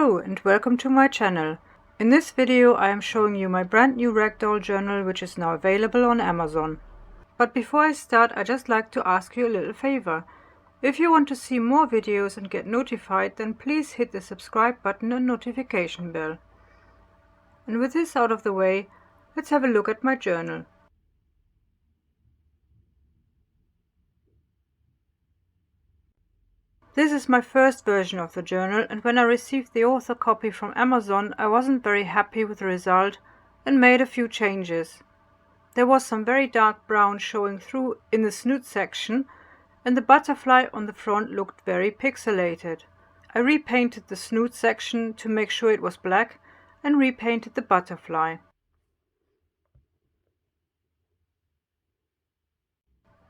Hello and welcome to my channel. In this video I am showing you my brand new Ragdoll journal, which is now available on Amazon. But before I start, I'd just like to ask you a little favor. If you want to see more videos and get notified, then please hit the subscribe button and notification bell. And with this out of the way, let's have a look at my journal. This is my first version of the journal, and when I received the author copy from Amazon, I wasn't very happy with the result and made a few changes. There was some very dark brown showing through in the snoot section, and the butterfly on the front looked very pixelated. I repainted the snoot section to make sure it was black and repainted the butterfly.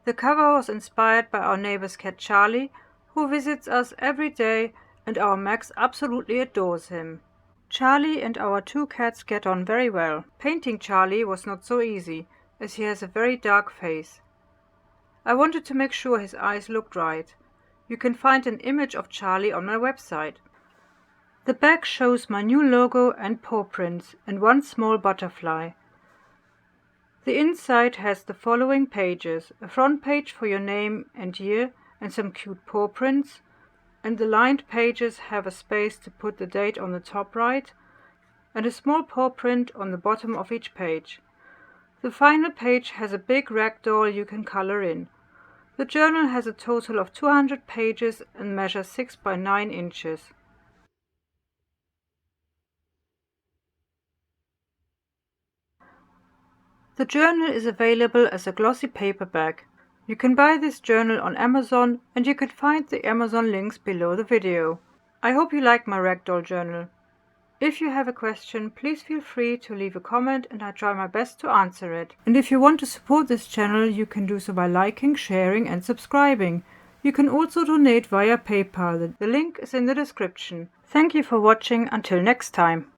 The cover was inspired by our neighbor's cat Charlie, who visits us every day, and our Max absolutely adores him. Charlie and our two cats get on very well. Painting Charlie was not so easy, as he has a very dark face. I wanted to make sure his eyes looked right. You can find an image of Charlie on my website. The back shows my new logo and paw prints and one small butterfly. The inside has the following pages: a front page for your name and year, and some cute paw prints, and the lined pages have a space to put the date on the top right, and a small paw print on the bottom of each page. The final page has a big ragdoll you can color in. The journal has a total of 200 pages and measures 6 by 9 inches. The journal is available as a glossy paperback. You can buy this journal on Amazon, and you can find the Amazon links below the video. I hope you like my Ragdoll journal. If you have a question, please feel free to leave a comment and I try my best to answer it. And if you want to support this channel, you can do so by liking, sharing and subscribing. You can also donate via PayPal. The link is in the description. Thank you for watching. Until next time.